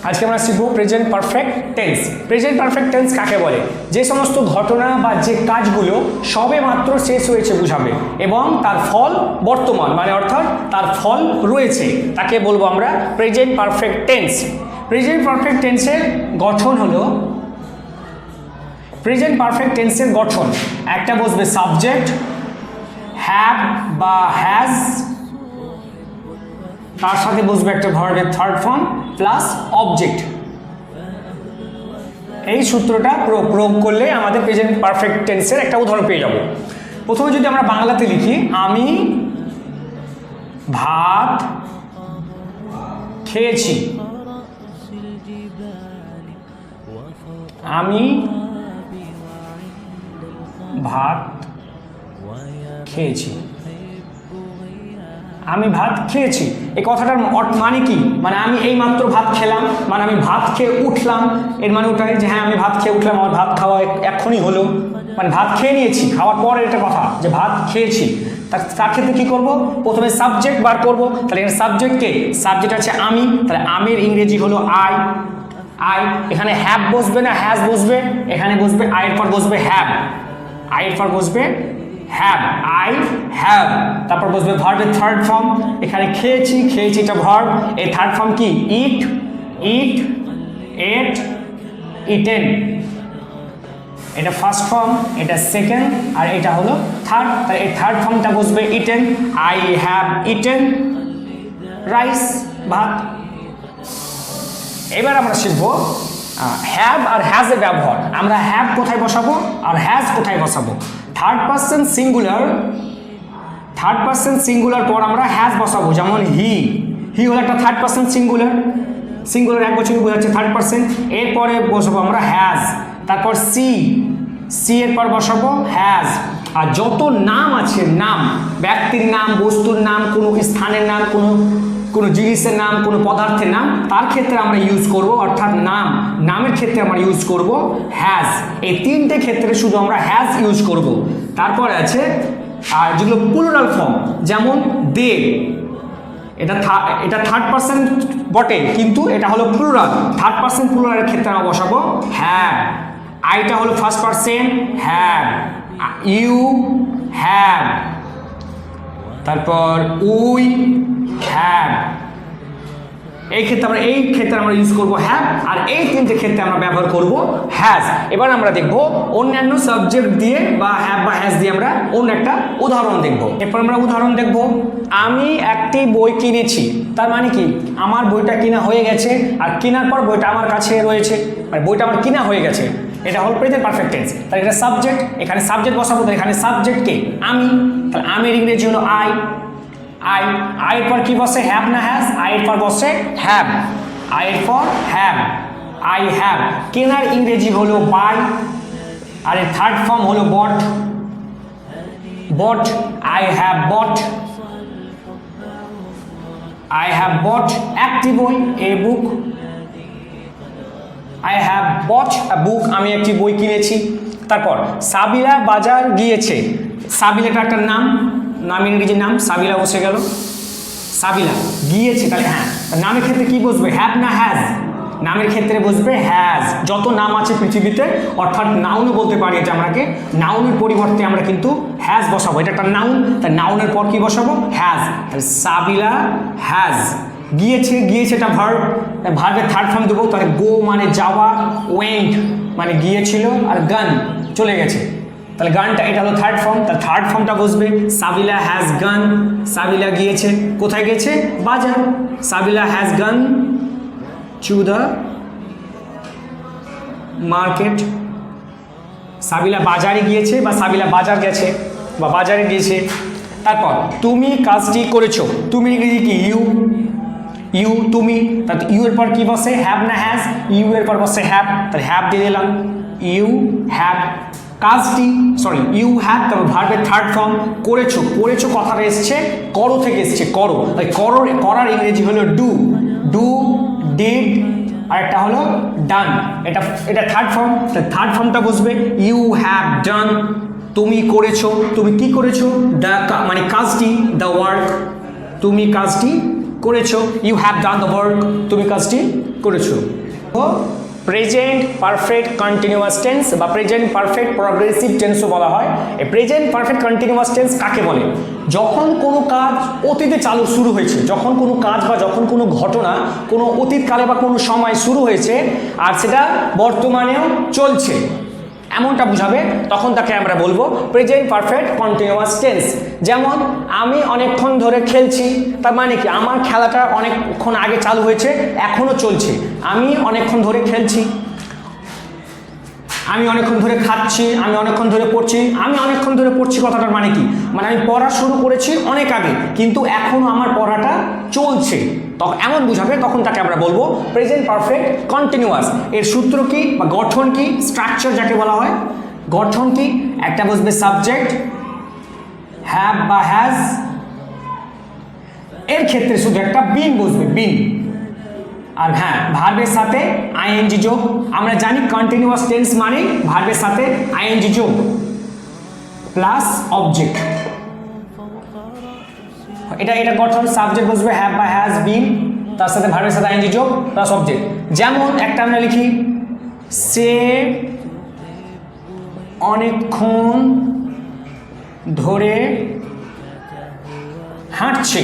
আজকে আমরা শিখব present perfect tense. Present perfect tense কাকে বলে? যে সমস্ত ঘটনা বা যে কাজগুলো সবে মাত্র শেষ হয়েছে বুঝাবে এবং তার ফল বর্তমান, মানে অর্থাৎ তার ফল রয়েছে, তাকে বলবো আমরা present perfect tense. Present perfect টেন্সের গঠন হলো, প্রেজেন্ট পারফেক্ট টেন্সের গঠন একটা বসবে সাবজেক্ট, হ্যাভ বা হ্যাজ, তার সাথে বসবে একটা ভার্বের থার্ড ফর্ম প্লাস অবজেক্ট। এই সূত্রটা প্রয়োগ করলে আমাদের প্রেজেন্ট পারফেক্ট টেন্সের একটা উদাহরণ পেয়ে যাব। প্রথমে যদি আমরা বাংলাতে লিখি, আমি ভাত খেয়েছি, আমি ভাত খেয়েছি, আমি ভাত খেয়েছি। এই কথাটার মানে কি? মানে আমি এই মাত্র ভাত খেলাম, মানে আমি ভাত খেয়ে উঠলাম, এর মানে ওটাই যে হ্যাঁ আমি ভাত খেয়ে উঠলাম, আমার ভাত খাওয়া এখনই হলো, মানে ভাত খেয়ে নিয়েছি, খাওয়ার পর এটা কথা যে ভাত খেয়েছি। তার ক্ষেত্রে কী করবো? প্রথমে সাবজেক্ট বার করবো। তাহলে এখানে সাবজেক্টকে, সাবজেক্ট আছে আমি, তাহলে আমির ইংরেজি হলো আই। আই এখানে হ্যাভ বসবে না হ্যাজ বসবে, এখানে বসবে আইয়ের পর বসবে হ্যাভ, আইয়ের পর বসবে হ্যাভ, আই হ্যাভ। তারপর বসবে ভার্বের থার্ড ফর্ম, এখানে খেয়েছি, খেয়েছি এটা ভার্ব, এই থার্ড ফর্ম কি? ইট, ইট, এট, ইটেন। এটা ফার্স্ট ফর্ম, এটা সেকেন্ড, আর এটা হলো থার্ড। তাহলে এই থার্ড ফর্মটা বসবে eaten, I have eaten rice, ভাত। এবার আমরা শিখবো হ্যাভ আর হ্যাজের ব্যবহার। আমরা হ্যাভ কোথায় বসাবো আর হ্যাজ কোথায় বসাবো? Third person singular, third person singular পর আমরা হ্যাজ বসাবো। যেমন হি, হি হলো একটা থার্ড পারসন সিঙ্গুলার, সিঙ্গুলার এক বছর বোঝাচ্ছে থার্ড পারসন। এরপরে বসাবো আমরা হ্যাজ। তারপর সি, সি এর পর বসাবো হ্যাজ। আর যত নাম আছে, নাম, ব্যক্তির নাম, বস্তুর নাম, কোনো স্থানের নাম, কোনো জিনিসের নাম, কোনো পদার্থের নাম, তার ক্ষেত্রে আমরা ইউজ করব, অর্থাৎ নাম, নামের ক্ষেত্রে আমরা ইউজ করব হ্যাজ। এই তিনটে ক্ষেত্রে শুধু আমরা হ্যাজ ইউজ করব। তারপরে আছে আর যেগুলো প্লুরাল ফর্ম, যেমন দে, এটা থার্ড পারসন বটে কিন্তু এটা হলো প্লুরাল। থার্ড পারসন প্লুরালের ক্ষেত্রে আমরা বসাবো হ্যাভ। আইটা হলো first person, have, you have, তারপর উই হ্যাভ। এই ক্ষেত্রে আমরা ইউজ করব হ্যাভ, আর এই তিনটে ক্ষেত্রে আমরা ব্যবহার করব হ্যাজ। এবার আমরা দেখব অন্যান্য সাবজেক্ট দিয়ে বা হ্যাভ বা হ্যাজ দিয়ে আমরা অন্য একটা উদাহরণ দেখব। এরপর আমরা উদাহরণ দেখব, আমি একটি বই কিনেছি। তার মানে কি? আমার বইটা কিনা হয়ে গেছে, আর কেনার পর বইটা আমার কাছে রয়েছে, মানে বইটা আমার কিনা হয়ে গেছে। এটা হল প্রেজেন্ট পারফেক্ট টেন্স। তাহলে এটা সাবজেক্ট, এখানে সাবজেক্ট বসাবো, তাহলে এখানে সাবজেক্টকে আমি, তাহলে আমির ইংরেজি হলো আই। আই, আইয়ের পর কি বসে? হ্যাভ না হ্যাজ? আইয়ের পর বসে হ্যাভ, আইয়ের পর হ্যাভ, আই হ্যাভ। কেনার ইংরেজি হলো বাই, আর এর থার্ড ফর্ম হলো bought, bought, I have bought, I have bought একটি বই, এ বুক, আই হ্যাভ বট আ বুক, আমি একটি বই কিনেছি। তারপর সাবিলা বাজার গিয়েছে। সাবিলাটা একটা নাম, নামের ইংরেজি নাম, সাবিলা বসে গেল, সাবিলা গিয়েছে। তাহলে হ্যাঁ, নামের ক্ষেত্রে কি বসবে? হ্যাভ না হ্যাজ? নামের ক্ষেত্রে বসবে হ্যাজ। যত নাম আছে পৃথিবীতে, অর্থাৎ নাউনও বলতে পারি এটা আমরাকে, নাউনের পরিবর্তে আমরা কিন্তু হ্যাজ বসাবো। এটা একটা নাউন, তাই নাউনের পর কি বসাবো? হ্যাজ। তাহলে সাবিলা হ্যাজ গিয়েছে, গিয়েছে এটা ভার্ব, ভার্বের থার্ড ফর্ম দেবো। তাহলে গো মানে যাওয়া, ওয়েন্ট মানে গিয়েছিল, আর গান চলে গেছে। তাহলে গানটা, এটা হলো থার্ড ফর্ম, তাহলে থার্ড ফর্মটা বসবে সাবিলা হ্যাজ গান। সাবিলা গিয়েছে কোথায় গেছে? বাজার। Sabila has gone to the market. সাবিলা বাজারে গিয়েছে বা সাবিলা বাজার গেছে বা বাজারে গিয়েছে। তারপর তুমি কাজটি করেছো, তুমি ইংরেজি কি? ইউ, ইউ তুমি। তাহলে ইউ এর পর কি বসে? হ্যাভ না হ্যাজ? ইউ এর পর বসে হ্যাভ, তাহলে হ্যাভ দিয়ে দিলাম, ইউ হ্যাভ। কাজটি, সরি, ইউ হ্যাভ, তারপর ভার্বের থার্ড ফর্ম করেছো। করেছো কথাটা এসছে করো থেকে এসছে, করো। তাই করো, করার ইংরেজি হলো ডু, ডু, ডিড, আর একটা হলো ডান। এটা থার্ড ফর্ম, থার্ড ফর্মটা বসবে ইউ হ্যাভ ডান। তুমি করেছো, তুমি কি করেছো? দ্য মানে কাজটি, দ্য ওয়ার্ক, তুমি কাজটি করেছো, you have done the work, তুমি কাজটি করেছো। প্রেজেন্ট পারফেক্ট কন্টিনিউয়াস টেন্স বা প্রেজেন্ট পারফেক্ট প্রগ্রেসিভ টেন্সও বলা হয়। এই প্রেজেন্ট পারফেক্ট কন্টিনিউয়াস টেন্স কাকে বলে? যখন কোনো কাজ অতীতে শুরু হয়েছে, যখন কোনো কাজ বা যখন কোনো ঘটনা কোনো অতীতকালে বা কোনো সময় শুরু হয়েছে আর সেটা বর্তমানেও চলছে, এমনটা বুঝাবে, তখন তাকে আমরা বলবো প্রেজেন্ট পারফেক্ট কন্টিনিউয়াস টেন্স। যেমন আমি অনেকক্ষণ ধরে খেলছি, তার মানে কি আমার খেলাটা অনেকক্ষণ আগে চালু হয়েছে, এখনও চলছে। আমি অনেকক্ষণ ধরে খেলছি, আমি অনেকক্ষণ ধরে খাচ্ছি, আমি অনেকক্ষণ ধরে পড়ছি। আমি অনেকক্ষণ ধরে পড়ছি কথাটার মানে কি? মানে আমি পড়া শুরু করেছি অনেক আগে, কিন্তু এখনও আমার পড়াটা চলছে, তখন এমন বুঝাবে, তখন তাকে আমরা বলবো প্রেজেন্ট পারফেক্ট কন্টিনিউয়াস। এর সূত্র কি বা গঠন কি, স্ট্রাকচার যাকে বলা হয়, গঠন কি? একটা বসবে সাবজেক্ট হ্যাভ বা হ্যাজ, এর ক্ষেত্রে শুধু একটা বিন বসবে, বিন। আর হ্যাঁ, ভার্বের সাথে আইএনজি যোগ। আমরা জানি কন্টিনিউয়াস টেন্স মানে ভার্বের সাথে আইএনজি যোগ প্লাস অবজেক্ট। এটা গঠন। সাবজেক্ট বসবে হ্যাভ বা হ্যাজ, বিন, তার সাথে ভার্বের সাথে আইএনজি যোগ প্লাস অবজেক্ট। যেমন একটা আমরা লিখি, সে অনেকক্ষণ ধরে হাঁটছে।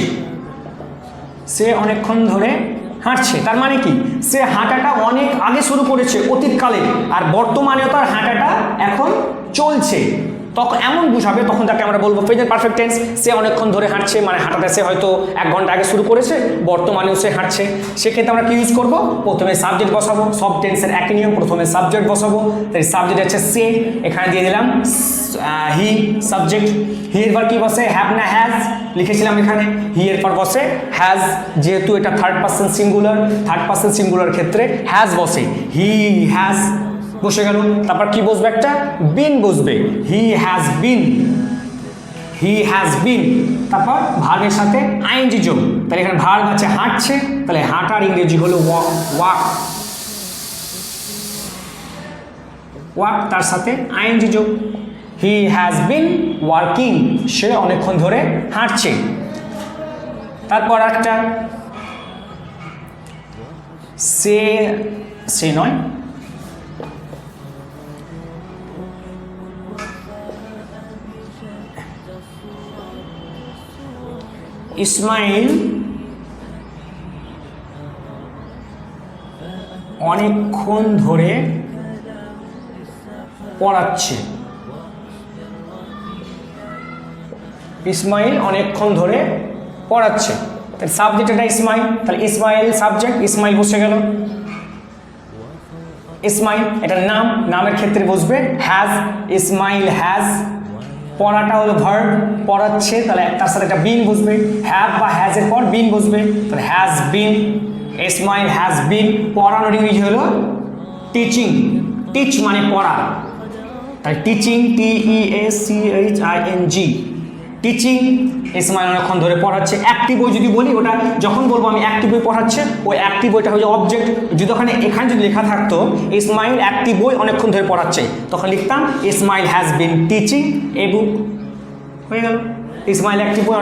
সে অনেকক্ষণ ধরে হাঁটছে, তার মানে কি? সে হাঁটাটা অনেক আগে শুরু করেছে অতীতকালে, আর বর্তমানেও তার হাঁটাটা এখন চলছে, তখন এমন বুঝাবে, তখন তাকে আমরা বলবো প্রেজেন্ট পারফেক্ট টেন্স। সে অনেকক্ষণ ধরে হাঁটছে মানে হাঁটাটা সে হয়তো 1 ঘন্টা আগে শুরু করেছে, বর্তমানেও সে হাঁটছে। সেক্ষেত্রে আমরা কি ইউজ করব? প্রথমে সাবজেক্ট বসাবো, সব টেন্সের একই নিয়ম, প্রথমে সাবজেক্ট বসাবো। তাই সাবজেক্ট হচ্ছে সে, এখানে দিয়ে দিলাম হি সাবজেক্ট। হি এর পর কি বসে? হ্যাভ না হ্যাজ লিখেছিলাম এখানে। হি এর পর বসে হ্যাজ, যেহেতু এটা third person singular, third person singular ক্ষেত্রে হ্যাজ বসে, হি হ্যাজ বসে গেল। তারপর কি বসবে? একটা বিন বসবে, he has been, he has been. তারপর ভার্বের সাথে আইএনজি যোগ। তাহলে এখানে ভার্ব আছে হাঁটছে, তাহলে হাঁটার ইংরেজি হলো ওয়াক, ওয়াক, ওয়াক, তার সাথে আইএনজি যোগ। হি হ্যাজ বিন ওয়ার্কিং, সে অনেকক্ষণ ধরে হাঁটছে। তারপর একটা সে নয়, ইসমাইল অনেকক্ষণ ধরে পড়াচ্ছে। ইসমাইল অনেকক্ষণ ধরে পড়াচ্ছে, তাহলে সাবজেক্ট এটা ইসমাইল, তাহলে ইসমাইল সাবজেক্ট, ইসমাইল বসে গেল। ইসমাইল এটা নাম, নামের ক্ষেত্রে বসবে হ্যাজ, ইসমাইল হ্যাজ। পড়াটা হলো ভার্ব, পড়াচ্ছে, তাহলে তার সাথে একটা বিন বসবে, হ্যাভ বা হ্যাজ এর পর বিন বসবে, তাহলে has been, Ismail has been. পড়ানোর ইংরেজি হলো টিচিং, টিচ মানে পড়া, তাই টিচিং, TEACHING, টিচিং। ইসমাইল অনেকক্ষণ ধরে পড়াচ্ছে। অ্যাক্টিভ বই যদি বলি, ওটা যখন বলবো আমি অ্যাক্টিভ বই পড়াচ্ছে, ওই অ্যাক্টিভ বইটা হয়ে অবজেক্ট। যদি এখানে যদি লেখা থাকতো ইসমাইল অ্যাক্টিভ বই অনেকক্ষণ ধরে পড়াচ্ছে, তখন লিখতাম ইসমাইল হ্যাজ বিন টিচিং এ বুক, হয়ে গেল। ইসমাইল অ্যাক্টিভ বই